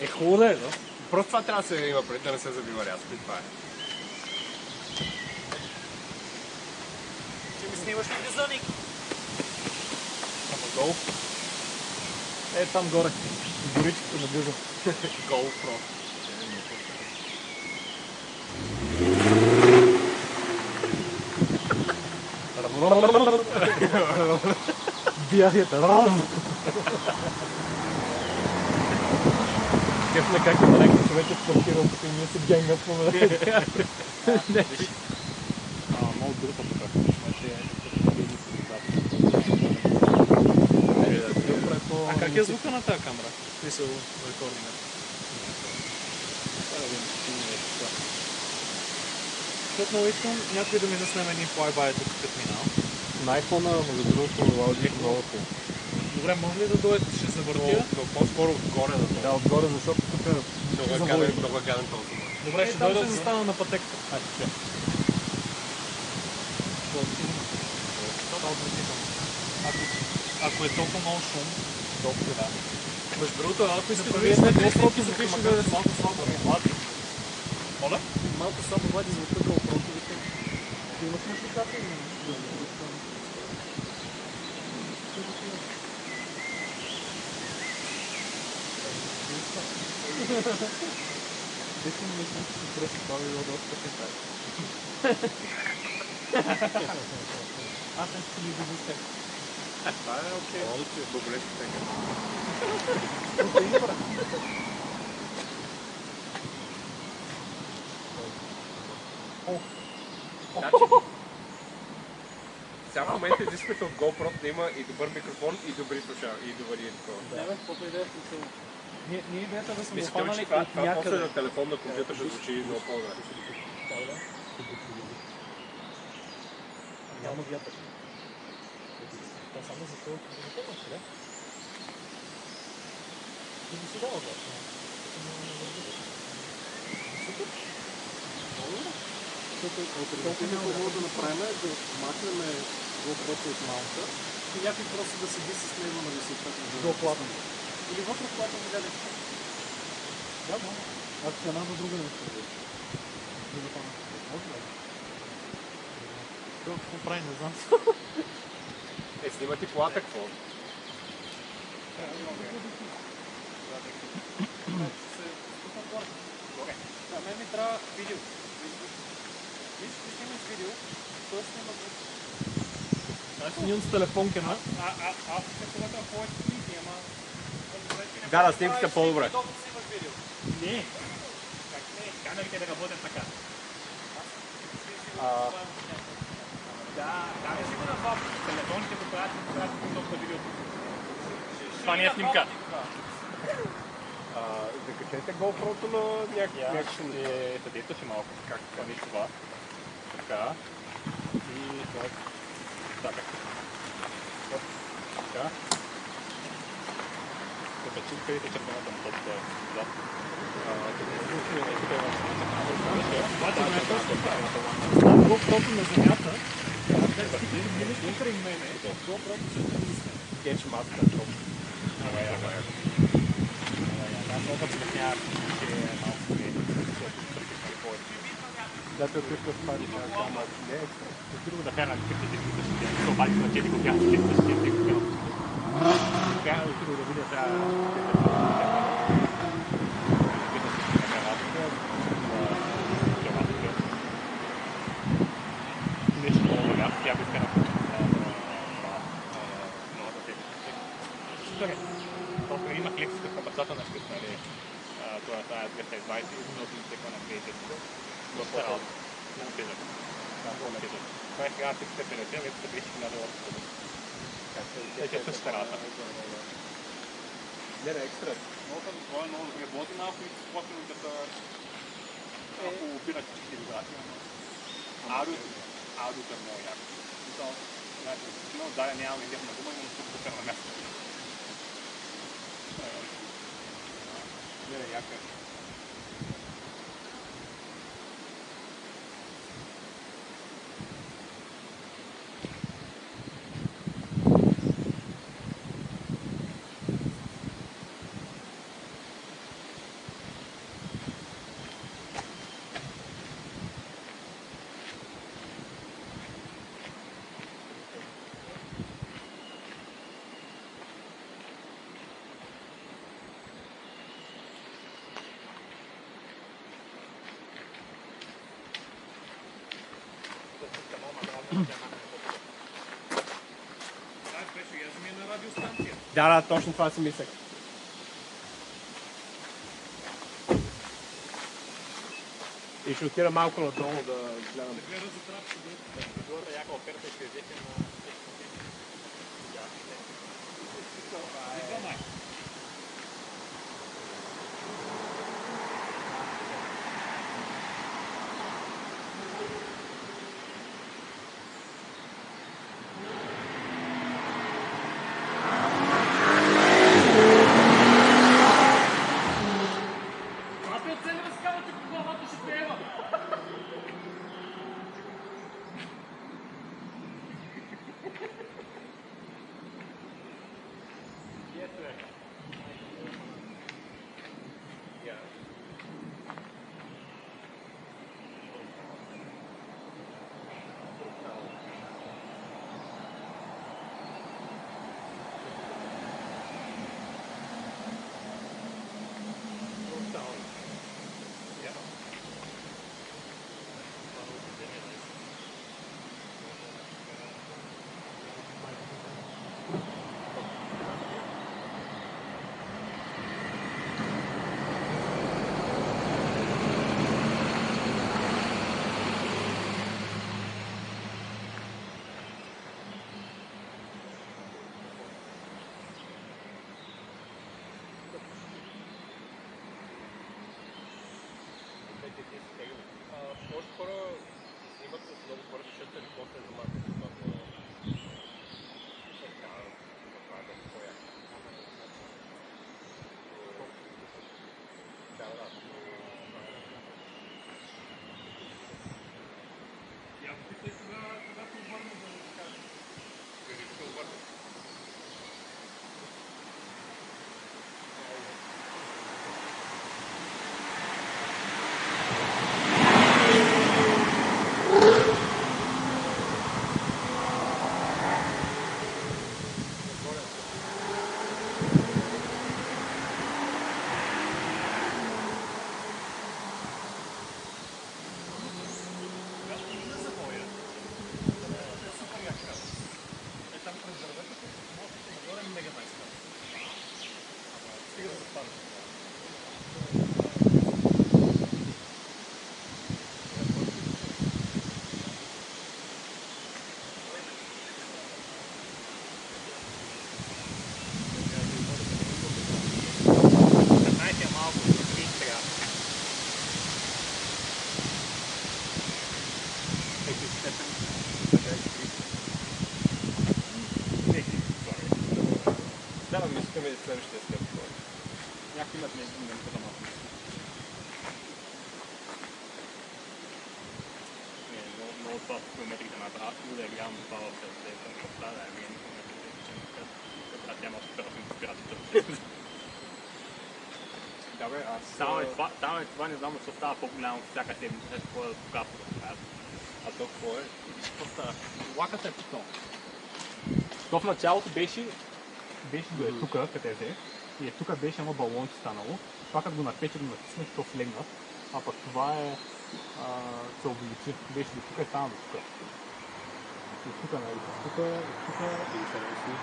Е, хубаво е, да? Просто това трябва да се има преди да не се забива рязко и това е. Ще ми снимаш видео, Ник? Ама гол. Е, там горе. Горичката наблизо. GoPro. Биягията. Кеф на как има някакви човече в квартира, като им се генгат по мене. Много друга тук. А как е звука на тази камера? Мисъл, рекординга. Защото много искам някой да ми заснеме един флайбай тук като минал. На iPhone-а, между другото, аудио много хубаво. Добре, може ли да дойдете, ще завъртя? Но по-скоро отгоре да Да, отгоре, защото тук е... много е гаден този. Добре, ще дойда да застана на пътеката. Ако е толкова много шум, толкова да. Между другото, ако искате да видите на GoPro-то, запиши да е малко слабо влади. Моля? Малко слабо влади звука GoPro-то, викам. Ти имаш мъжиката или не? Десен мисля, че се просто това било доста хитар. Аз не ще ги видя с теб. Това е окей. Боболешки тега. Сега в момента изисквате от GoPro да има и добър микрофон, и добри слушалки, и добър такова. Да, бе, каквото идея е. Ние идеята да сме го Мислите ли, хванали че от това после някъде. на телефон на компютър ще звучи много по-добре? Няма вятър. Това само за това, че не помаш, да? Ти не си дава това. Супер. Колко хубаво да направим е да махнем GoPro-то от маунта и някой просто да седи с него на висота. Доплатно. Или вътре в платно да гледаш. Да, може. Аз ще една до друга не ще видя. Може ли? Какво прави, не знам. Снима ти плата какво? Мен ми трябва видео. Виж, ти снимаш видео, той снима звук. Аз снимам с телефон кена. Аз ще се това повече снимки, ама... Да, снимката е по-добре. Не. Как не? Камерите да работят така. Да, не си го на телефоните го правят толкова видеото. Това не е снимка. Закачете GoPro-то на някакъв... Съдейте си малко как правиш това. Така. И това. Така. Така. Качи където червената на точка зад. GoPro-то на земята. Минеш покрай мене. GoPro-то ще те мисля. Генш маска. Аз много притеснява, че е малко да те отпускаш пари на камера. Не е друго да храна критите, които ще тя. Това обаче на 4 копия, ще тя копия. Така е друго да видя тази... Нещо много голямо, тя би скара толкова имах лекцията в капацата на шкът, нали, това е 220 и много теква на 2010. Доста работа. Много тежък. Това е 1350, лекцията беше 1000 лота. Това е същата работа. Не, екстра. Това е много добре. Боти малко и способно да са... Ако опират всички вибрации, аудиото е много яко. Но да, нямам идея на дума, но тук на място. Не, яка. Беше язми на радиостанция. Да, точно това си мислех. И ще отида малко надолу да гледам. Да гледа за трап себе. Другата яка оферта ще взете на... Това май. Може хора снимат с много хора, защото е после за малко когато това е доста по-яко. Да. Я попитай кога се обърна да го кажа. Кажи, че се обърна. Да, мислихме и следващия степ. Някои имат немка за малко. Много това с километрите направят, но да е гледам това в селта, да е гледам километрите. Да, тя може да се спират. Да бе, аз... Само е това, не знам, защо става по-голямо всяка седмица, с какво когато да правят. А то какво е? Лаката е путнал. То в началото беше до е тука, къде е, и е тука беше едно балонче станало. Това като го напече, го натиснах, то слегна, а пък това се увеличи. Беше до тука и стана до тука. От тука, нали, с тука, и се реши.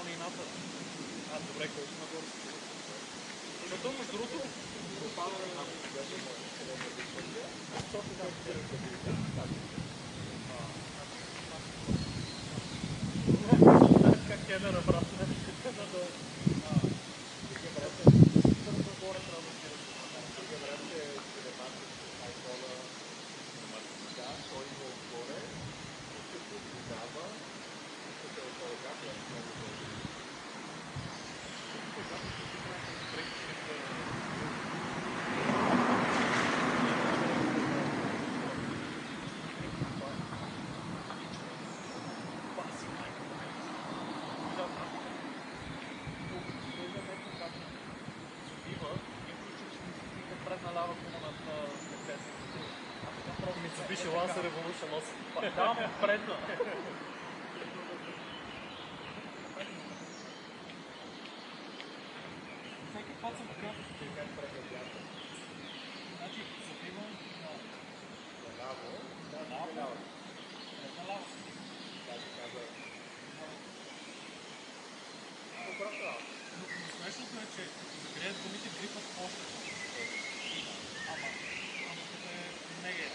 планината. Добре, колко нагоре си? Защото между другото пропадане на как е да набратне? Mitsubishi Lancer Revolution 8. Там предна. Всеки път съм такъв. Значи, забивам наляво. Смешното е, че загреят гумите грипат още. Ама тук е мега.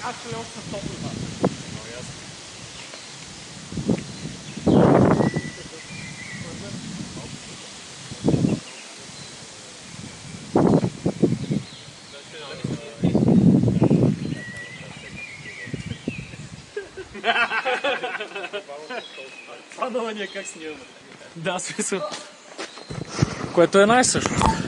Actually, also top of that. Oh, yes. Това много ни е как снимаме. Да, смисъл. Което е най-същото.